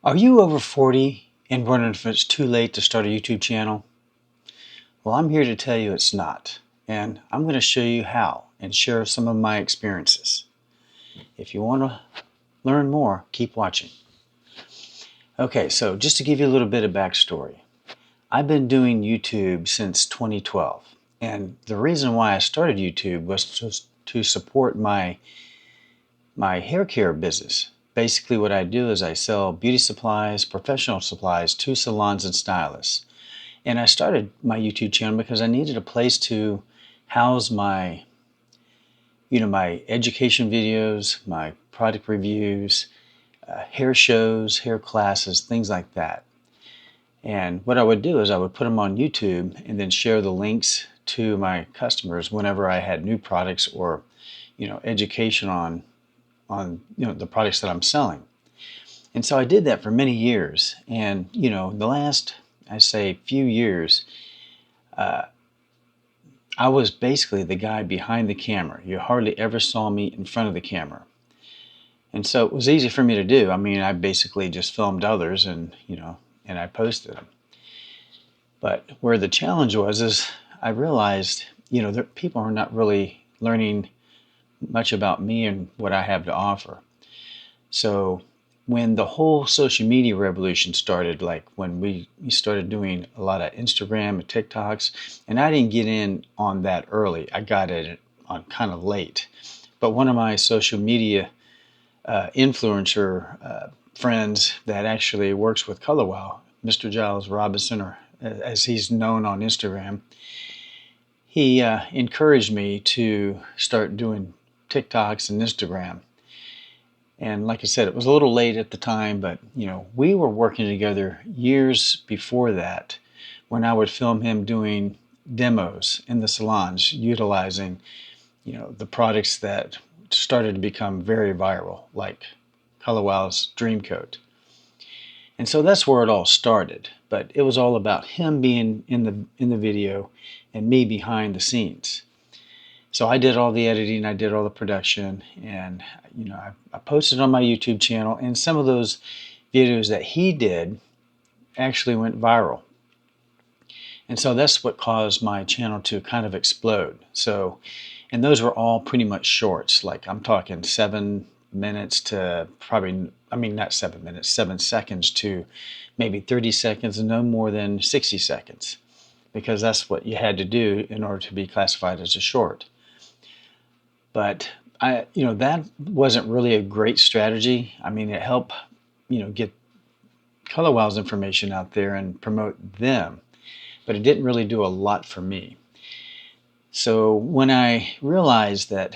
Are you over 40 and wondering if it's too late to start a YouTube channel? Well, I'm here to tell you it's not. And I'm going to show you how and share some of my experiences. If you want to learn more, keep watching. Okay, so just to give you a little bit of backstory. I've been doing YouTube since 2012. And the reason why I started YouTube was to support my hair care business. Basically what I do is I sell beauty supplies, professional supplies to salons and stylists. And I started my YouTube channel because I needed a place to house my education videos, my product reviews, hair shows, hair classes, things like that. And what I would do is I would put them on YouTube and then share the links to my customers whenever I had new products or education on the products that I'm selling. And so I did that for many years. And the last, I say, few years, I was basically the guy behind the camera. You hardly ever saw me in front of the camera. And so it was easy for me to do. I mean, I basically just filmed others and I posted them. But where the challenge was is I realized, that people are not really learning much about me and what I have to offer. So when the whole social media revolution started, like when we started doing a lot of Instagram and TikToks, and I didn't get in on that early. I got it on kind of late. But one of my social media influencer friends that actually works with Color Wow, Mr. Giles Robinson, or as he's known on Instagram, he encouraged me to start doing TikToks and Instagram. And like I said, it was a little late at the time, but we were working together years before that when I would film him doing demos in the salons utilizing the products that started to become very viral, like Color Wow's Dream Coat. And so that's where it all started. But it was all about him being in the video and me behind the scenes. So I did all the editing, I did all the production, and I posted on my YouTube channel, and some of those videos that he did actually went viral. And so that's what caused my channel to kind of explode. So, and those were all pretty much shorts, like I'm talking 7 minutes to probably, not 7 minutes, 7 seconds to maybe 30 seconds, and no more than 60 seconds, because that's what you had to do in order to be classified as a short. But that wasn't really a great strategy. I mean, it helped, get Color Wow's information out there and promote them, but it didn't really do a lot for me. So when I realized that,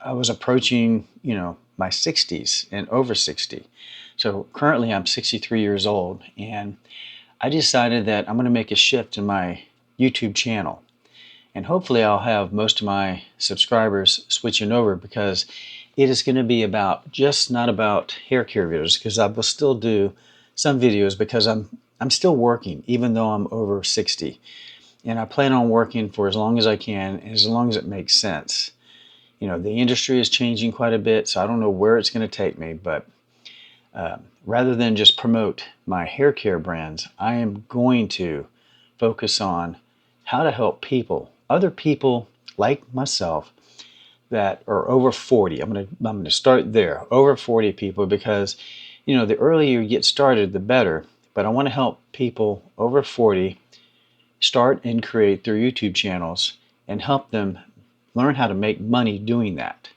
I was approaching, my 60s and over 60. So currently I'm 63 years old, and I decided that I'm going to make a shift in my YouTube channel. And hopefully I'll have most of my subscribers switching over, because it is going to be about not about hair care videos, because I will still do some videos because I'm still working even though I'm over 60. And I plan on working for as long as I can, as long as it makes sense. The industry is changing quite a bit, so I don't know where it's going to take me, but rather than just promote my hair care brands, I am going to focus on how to help people, other people like myself that are over 40. I'm going to start there, over 40 people, because the earlier you get started, the better. But I want to help people over 40 start and create their YouTube channels and help them learn how to make money doing that.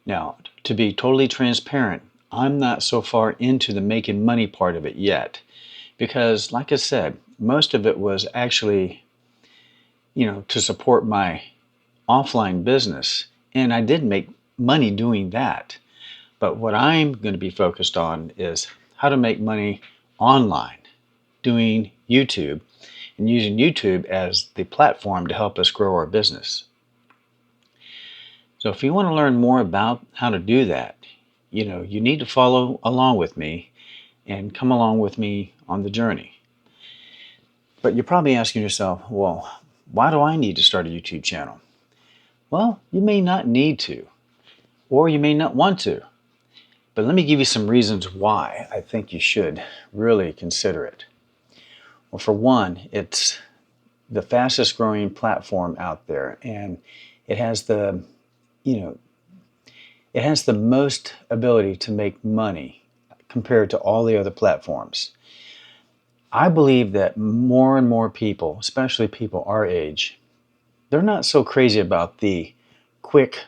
Now, to be totally transparent, I'm not so far into the making money part of it yet, because like I said, most of it was actually to support my offline business, and I did make money doing that. But what I'm going to be focused on is how to make money online, doing YouTube, and using YouTube as the platform to help us grow our business. So if you want to learn more about how to do that, you need to follow along with me and come along with me on the journey. But you're probably asking yourself, well, why do I need to start a YouTube channel? Well, you may not need to, or you may not want to. But let me give you some reasons why I think you should really consider it. Well, for one, it's the fastest growing platform out there, and it has the, you know, it has the most ability to make money compared to all the other platforms. I believe that more and more people, especially people our age, they're not so crazy about the quick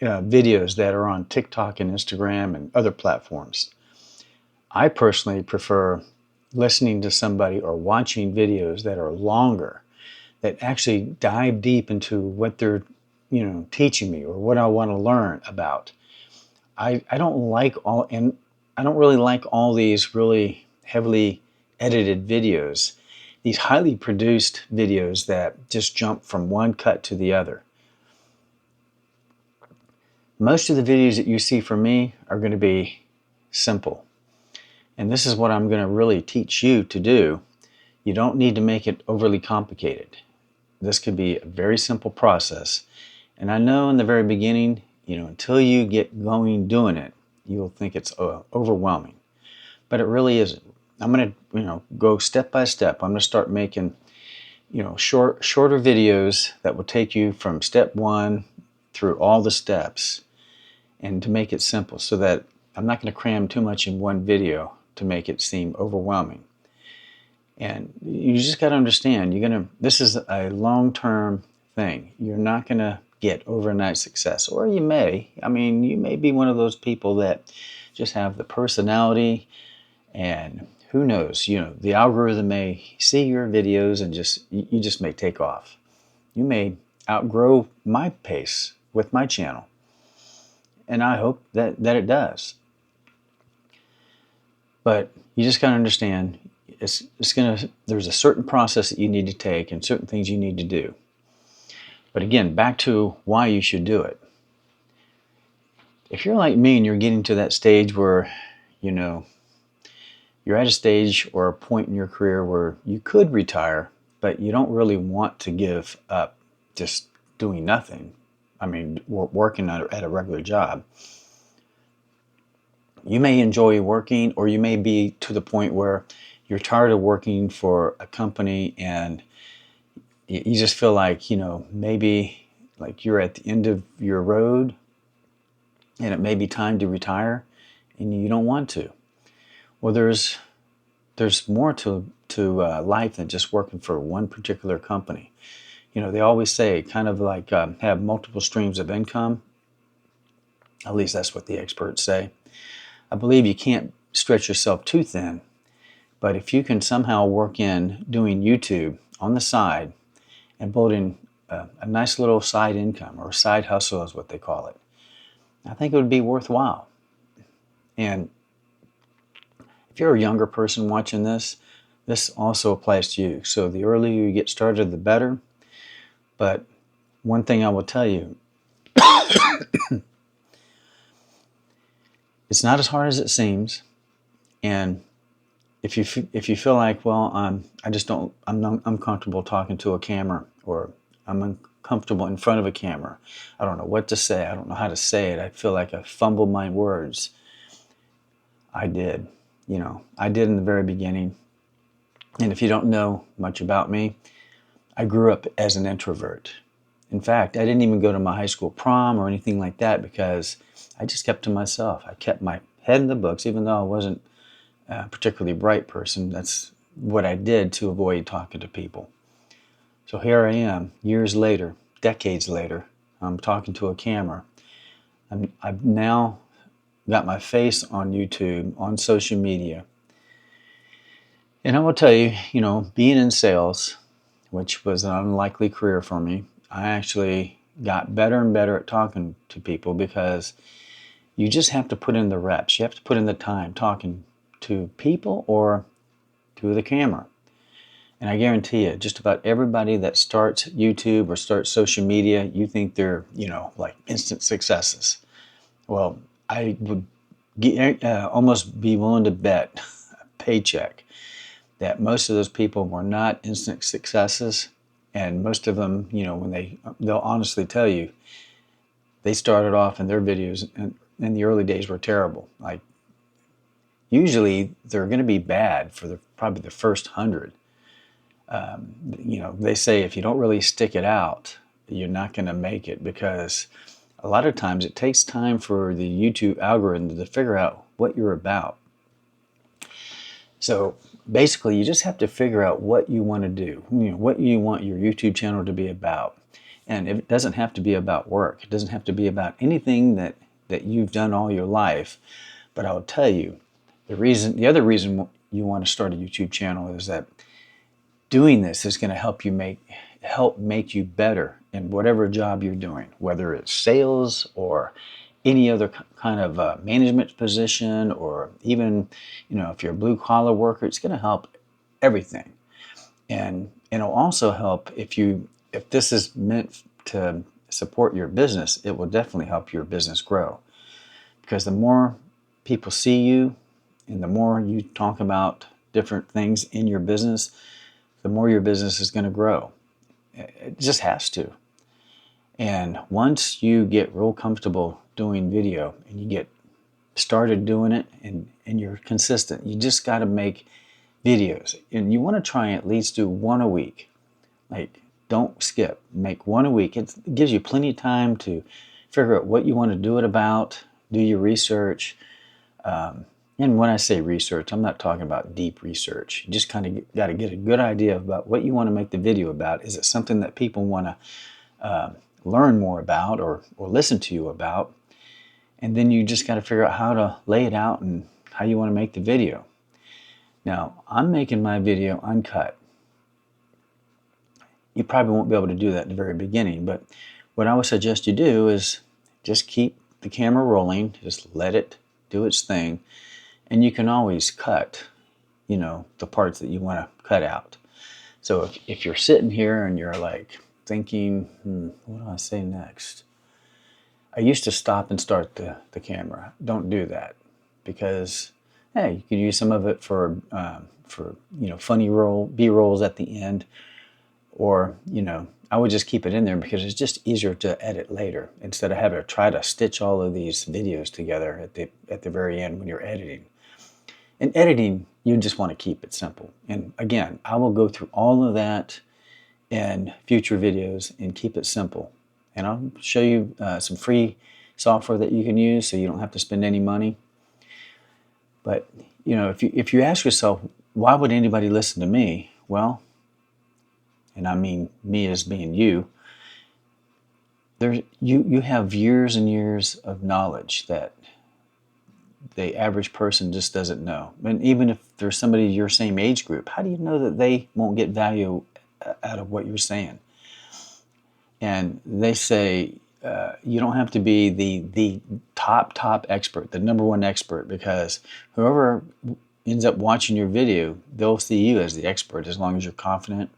videos that are on TikTok and Instagram and other platforms. I personally prefer listening to somebody or watching videos that are longer, that actually dive deep into what they're teaching me or what I want to learn about. I don't like all, and I don't really like all these really heavily edited videos, these highly produced videos that just jump from one cut to the other. Most of the videos that you see from me are going to be simple. And this is what I'm going to really teach you to do. You don't need to make it overly complicated. This could be a very simple process. And I know in the very beginning, until you get going doing it, you'll think it's overwhelming. But it really isn't. I'm going to go step by step. I'm going to start making shorter videos that will take you from step one through all the steps, and to make it simple so that I'm not going to cram too much in one video to make it seem overwhelming. And you just got to understand, this is a long-term thing. You're not going to get overnight success, or you may. You may be one of those people that just have the personality, and who knows, the algorithm may see your videos and you just may take off. You may outgrow my pace with my channel, and I hope that it does. But you just got to understand, there's a certain process that you need to take and certain things you need to do. But again, back to why you should do it. If you're like me and you're getting to that stage where, you're at a stage or a point in your career where you could retire, but you don't really want to give up just doing nothing. Working at a regular job. You may enjoy working, or you may be to the point where you're tired of working for a company and you just feel like, maybe like you're at the end of your road and it may be time to retire and you don't want to. Well, there's more to life than just working for one particular company. They always say kind of like have multiple streams of income. At least that's what the experts say. I believe you can't stretch yourself too thin, but if you can somehow work in doing YouTube on the side and building a nice little side income, or side hustle is what they call it, I think it would be worthwhile. And if you're a younger person watching this also applies to you. So the earlier you get started, the better. But one thing I will tell you, it's not as hard as it seems. And if you feel like, well, I'm uncomfortable talking to a camera, or I'm uncomfortable in front of a camera, I don't know what to say, I don't know how to say it, I feel like I fumbled my words. I did in the very beginning. And if you don't know much about me, I grew up as an introvert. In fact, I didn't even go to my high school prom or anything like that because I just kept to myself. I kept my head in the books, even though I wasn't a particularly bright person. That's what I did to avoid talking to people. So here I am, years later, decades later, I'm talking to a camera. I've now got my face on YouTube, on social media. And I will tell you, being in sales, which was an unlikely career for me, I actually got better and better at talking to people because you just have to put in the reps. You have to put in the time talking to people or to the camera. And I guarantee you, just about everybody that starts YouTube or starts social media, you think they're, like instant successes. Well, I would almost be willing to bet a paycheck that most of those people were not instant successes. And most of them, when they'll honestly tell you, they started off in their videos in the early days were terrible. Like, usually they're going to be bad for probably the first 100. They say if you don't really stick it out, you're not going to make it, because a lot of times it takes time for the YouTube algorithm to figure out what you're about. So basically, you just have to figure out what you want to do, what you want your YouTube channel to be about. And it doesn't have to be about work. It doesn't have to be about anything that you've done all your life. But I'll tell you, the other reason you want to start a YouTube channel is that doing this is going to help make you better in whatever job you're doing, whether it's sales or any other kind of management position, or even, if you're a blue collar worker. It's going to help everything. And it'll also help if this is meant to support your business, it will definitely help your business grow. Because the more people see you and the more you talk about different things in your business, the more your business is going to grow. It just has to. And once you get real comfortable doing video and you get started doing it and you're consistent, you just got to make videos. And you want to try and at least do one a week. Like, don't skip. Make one a week. It gives you plenty of time to figure out what you want to do it about, do your research. And when I say research, I'm not talking about deep research. You just kind of got to get a good idea about what you want to make the video about. Is it something that people want to learn more about or listen to you about? And then you just got to figure out how to lay it out and how you want to make the video. Now, I'm making my video uncut. You probably won't be able to do that in the very beginning, but what I would suggest you do is just keep the camera rolling, just let it do its thing, and you can always cut, the parts that you want to cut out. So if you're sitting here and you're like thinking, what do I say next? I used to stop and start the camera. Don't do that, because hey, you can use some of it for funny B-rolls at the end, or I would just keep it in there because it's just easier to edit later instead of having to try to stitch all of these videos together at the very end when you're editing. In editing, you just want to keep it simple. And again, I will go through all of that in future videos and keep it simple. And I'll show you some free software that you can use so you don't have to spend any money. But if you ask yourself, why would anybody listen to me? Well, and I mean me as being you, you have years and years of knowledge that the average person just doesn't know. And even if there's somebody your same age group, how do you know that they won't get value out of what you're saying? And they say you don't have to be the top expert, the number one expert, because whoever ends up watching your video, they'll see you as the expert as long as you're confident.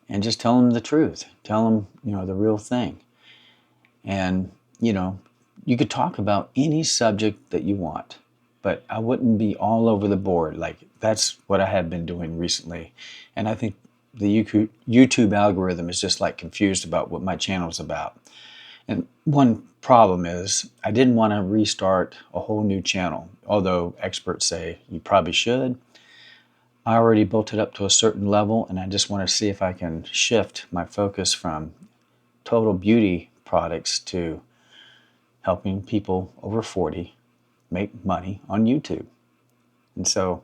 And just tell them the truth. Tell them, the real thing. And, you could talk about any subject that you want, but I wouldn't be all over the board. Like, that's what I have been doing recently. And I think the YouTube algorithm is just like confused about what my channel is about. And one problem is I didn't want to restart a whole new channel, although experts say you probably should. I already built it up to a certain level, and I just want to see if I can shift my focus from total beauty products to helping people over 40 make money on YouTube. And so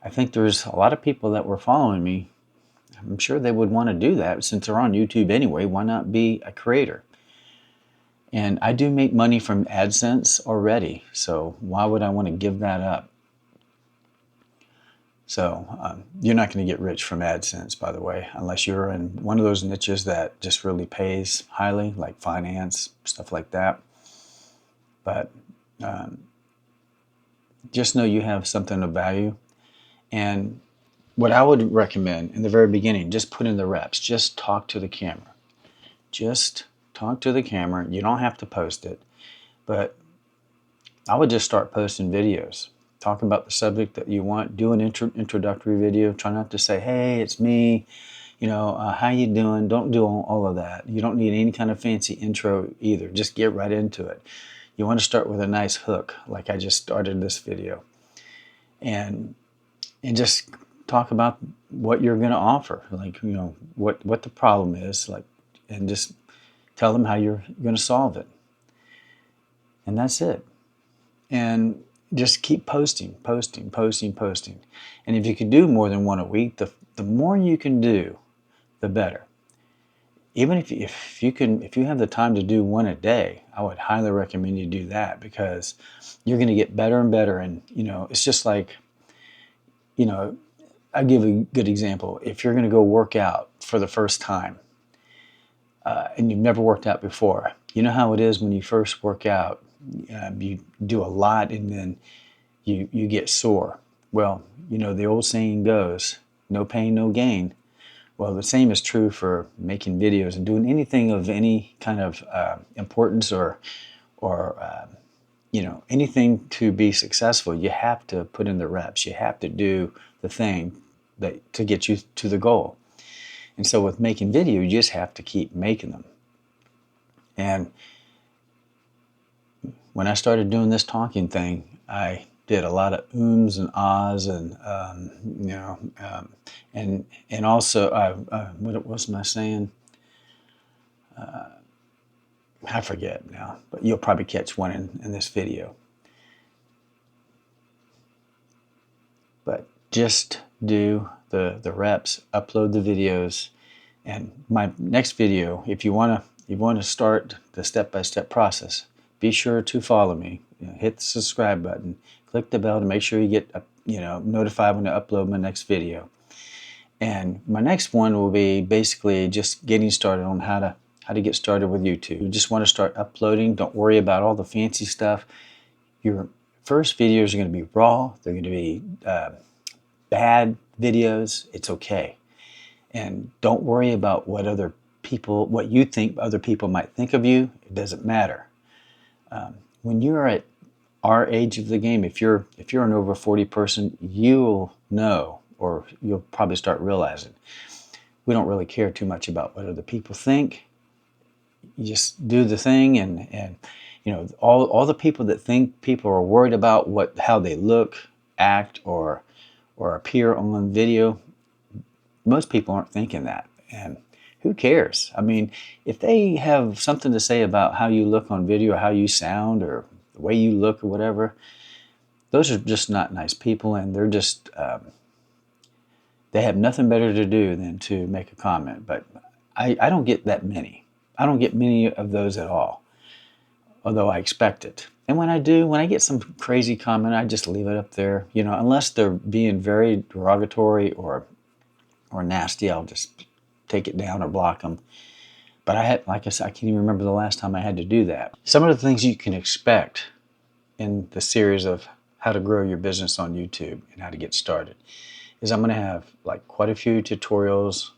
I think there's a lot of people that were following me. I'm sure they would want to do that since they're on YouTube anyway. Why not be a creator? And I do make money from AdSense already, so why would I want to give that up? So you're not going to get rich from AdSense, by the way, unless you're in one of those niches that just really pays highly, like finance, stuff like that. But just know you have something of value. And what I would recommend in the very beginning, just put in the reps. Just talk to the camera. Just talk to the camera. You don't have to post it. But I would just start posting videos. Talk about the subject that you want. Do an introductory video. Try not to say, hey, it's me. How you doing? Don't do all of that. You don't need any kind of fancy intro either. Just get right into it. You want to start with a nice hook, like I just started this video, and just talk about what you're going to offer, like, you know, what the problem is, like, and just tell them how you're going to solve it. And that's it. And just keep posting. And if you can do more than one a week, the more you can do, the better. Even if you have the time to do one a day, I would highly recommend you do that, because you're going to get better and better. And, you know, it's just like, you know, I'll give a good example. If you're going to go work out for the first time, and you've never worked out before, you know how it is when you first work out. You do a lot and then you get sore. Well, you know, the old saying goes, no pain, no gain. Well, the same is true for making videos and doing anything of any kind of importance, or you know, anything to be successful. You have to put in the reps. You have to do the thing to get you to the goal. And so with making video, you just have to keep making them. And when I started doing this talking thing, I did a lot of ums and ahs, and you know, and also what was I saying? I forget now, but you'll probably catch one in this video. But just do the reps, upload the videos, and my next video, if you want to start the step-by-step process, be sure to follow me. You know, hit the subscribe button, click the bell to make sure you get notified when I upload my next video. And my next one will be basically just getting started on how to get started with YouTube. You just want to start uploading. Don't worry about all the fancy stuff. Your first videos are going to be raw. They're going to be bad videos. It's okay. And don't worry about what you think other people might think of you. It doesn't matter. When you're at our age of the game, if you're an over 40 person, you'll know, or you'll probably start realizing, we don't really care too much about what other people think. You just do the thing, and you know, all the people that think people are worried about how they look, act, or appear on video, most people aren't thinking that. And who cares? I mean, if they have something to say about how you look on video, or how you sound, or the way you look, or whatever, those are just not nice people, and they're just they have nothing better to do than to make a comment. But I don't get that many. I don't get many of those at all, although I expect it. And when I do, when I get some crazy comment, I just leave it up there. You know, unless they're being very derogatory or nasty, I'll just take it down or block them. But like I said, I can't even remember the last time I had to do that. Some of the things you can expect in the series of how to grow your business on YouTube and how to get started is I'm going to have like quite a few tutorials,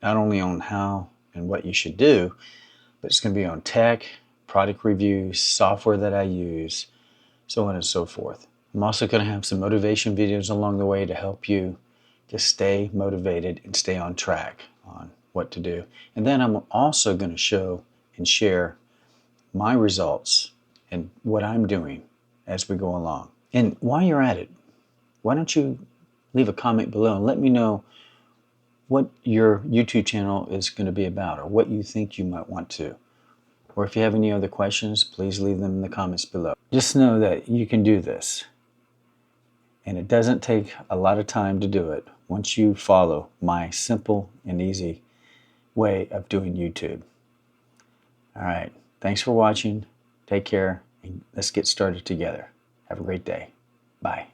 not only on how and what you should do, but it's going to be on tech, product reviews, software that I use, so on and so forth. I'm also going to have some motivation videos along the way to help you to stay motivated and stay on track on what to do. And then I'm also going to show and share my results and what I'm doing as we go along. And while you're at it, why don't you leave a comment below and let me know what your YouTube channel is going to be about, or what you think you might want to. Or if you have any other questions, please leave them in the comments below. Just know that you can do this. And it doesn't take a lot of time to do it once you follow my simple and easy way of doing YouTube. All right. Thanks for watching. Take care. And let's get started together. Have a great day. Bye.